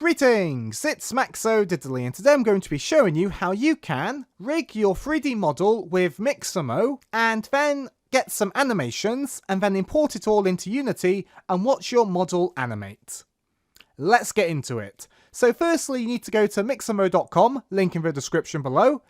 Greetings, it's Maxo Diddly, and today I'm going to be showing you how you can rig your 3D model with Mixamo and then get some animations and then import it all into Unity and watch your model animate. Let's get into it. So firstly you need to go to mixamo.com, link in the description below,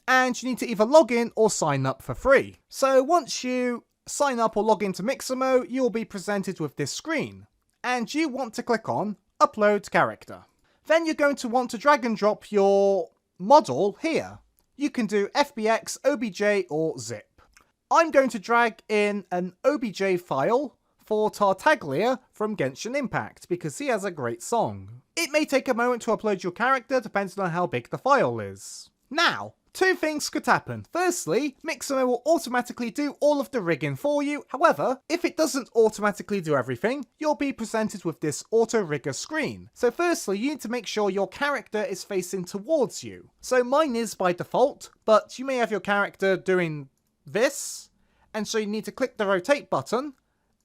and you need to either log in or sign up for free. So once you sign up or log into Mixamo, you'll be presented with this screen, and you want to click on Upload Character. Then you're going to want to drag and drop your model here. You can do FBX, OBJ or zip. I'm going to drag in an OBJ file for Tartaglia from Genshin Impact because he has a great song. It may take a moment to upload your character depending on how big the file is. Now, two things could happen. Firstly, Mixamo will automatically do all of the rigging for you. However, if it doesn't automatically do everything, you'll be presented with this auto rigger screen. So firstly, you need to make sure your character is facing towards you. So mine is by default, but you may have your character doing this, and so you need to click the rotate button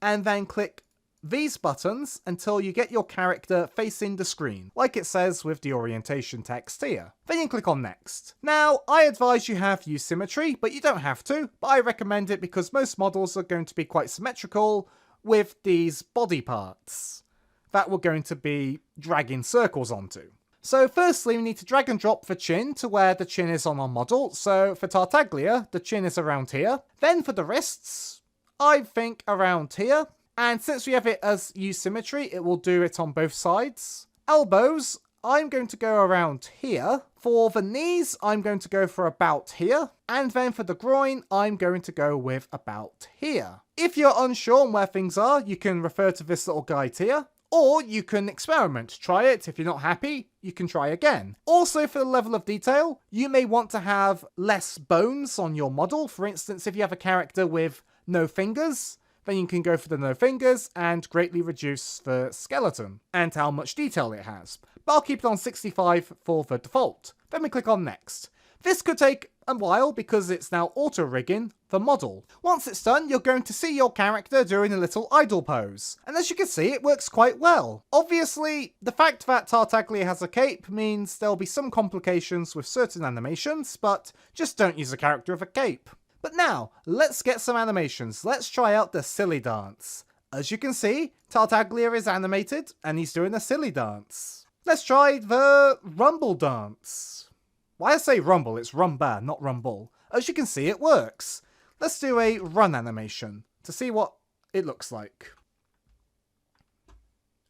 and then click these buttons until you get your character facing the screen, like it says with the orientation text here. Then you click on next. Now, I advise you use symmetry, but you don't have to, but I recommend it because most models are going to be quite symmetrical with these body parts that we're going to be dragging circles onto. So firstly, we need to drag and drop the chin to where the chin is on our model. So for Tartaglia, the chin is around here. Then for the wrists, I think around here. And since we have it as use symmetry, it will do it on both sides. Elbows, I'm going to go around here. For the knees, I'm going to go for about here. And then for the groin, I'm going to go with about here. If you're unsure on where things are, you can refer to this little guide here. Or you can experiment, try it. If you're not happy, you can try again. Also for the level of detail, you may want to have less bones on your model. For instance, if you have a character with no fingers, then you can go for the no fingers and greatly reduce the skeleton and how much detail it has. But I'll keep it on 65 for the default. Then we click on next. This could take a while because it's now auto rigging the model. Once it's done, you're going to see your character doing a little idle pose. And as you can see, it works quite well. Obviously, the fact that Tartaglia has a cape means there'll be some complications with certain animations, but just don't use a character with a cape. But now, let's get some animations. Let's try out the silly dance. As you can see, Tartaglia is animated and he's doing a silly dance. Let's try the rumble dance. Why I say rumble, it's rumba, not rumble. As you can see, it works. Let's do a run animation to see what it looks like.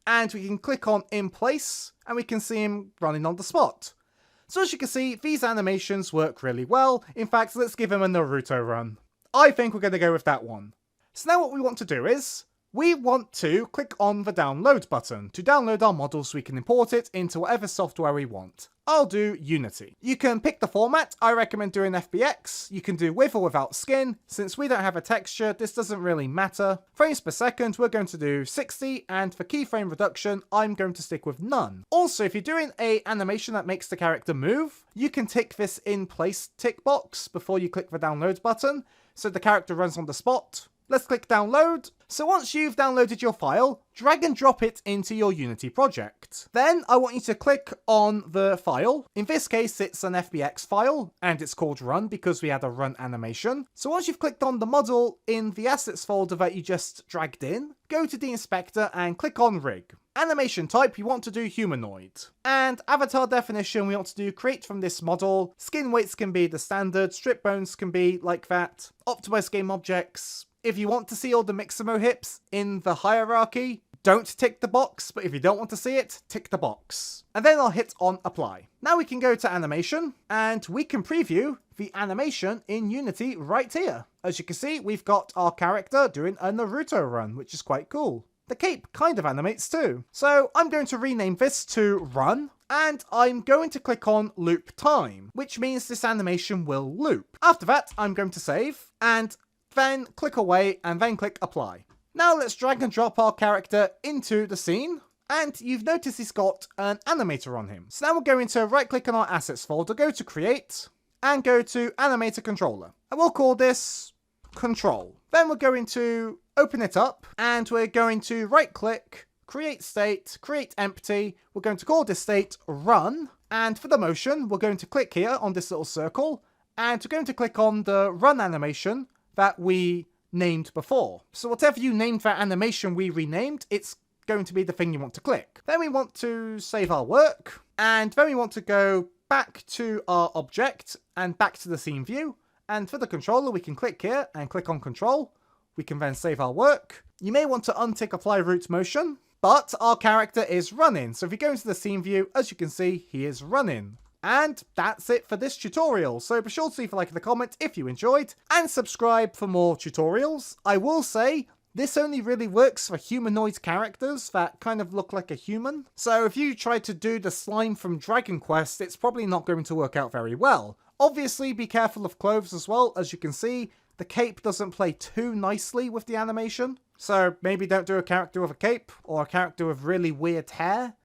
And we can click on in place and we can see him running on the spot. So as you can see, these animations work really well. In fact, let's give him a Naruto run. I think we're going to go with that one. So now what we want to do is, we want to click on the download button to download our model so we can import it into whatever software we want. I'll do Unity. You can pick the format. I recommend doing FBX. You can do with or without skin. Since we don't have a texture, this doesn't really matter. Frames per second, we're going to do 60, and for keyframe reduction, I'm going to stick with none. Also, if you're doing an animation that makes the character move, you can tick this in place tick box before you click the download button, so the character runs on the spot. Let's click download. So once you've downloaded your file, drag and drop it into your Unity project. Then I want you to click on the file. In this case, it's an FBX file and it's called run because we had a run animation. So once you've clicked on the model in the assets folder that you just dragged in, go to the inspector and click on rig. Animation type, you want to do humanoid. And avatar definition, we want to do create from this model. Skin weights can be the standard, strip bones can be like that. Optimize game objects. If you want to see all the Mixamo hips in the hierarchy, don't tick the box, but if you don't want to see it, tick the box. And then I'll hit on apply. Now we can go to animation, and we can preview the animation in Unity right here. As you can see, we've got our character doing a Naruto run, which is quite cool. The cape kind of animates too. So I'm going to rename this to run, and I'm going to click on loop time, which means this animation will loop. After that, I'm going to save, and then click away and then click apply. Now let's drag and drop our character into the scene, and you've noticed he's got an animator on him. So now we're going to right click on our assets folder, go to create and go to animator controller, and we'll call this control. Then we're going to open it up and we're going to right click, create state, create empty. We're going to call this state run. And for the motion, we're going to click here on this little circle. And we're going to click on the run animation that we named before. So whatever you named that animation we renamed, it's going to be the thing you want to click. Then we want to save our work. And then we want to go back to our object and back to the scene view. And for the controller, we can click here and click on control. We can then save our work. You may want to untick apply root motion, but our character is running. So if you go into the scene view, as you can see, he is running. And that's it for this tutorial. So be sure to leave a like in the comment if you enjoyed and subscribe for more tutorials. I will say, this only really works for humanoid characters that kind of look like a human. So if you try to do the slime from Dragon Quest, it's probably not going to work out very well. Obviously, be careful of clothes as well. As you can see, the cape doesn't play too nicely with the animation. So maybe don't do a character with a cape or a character with really weird hair.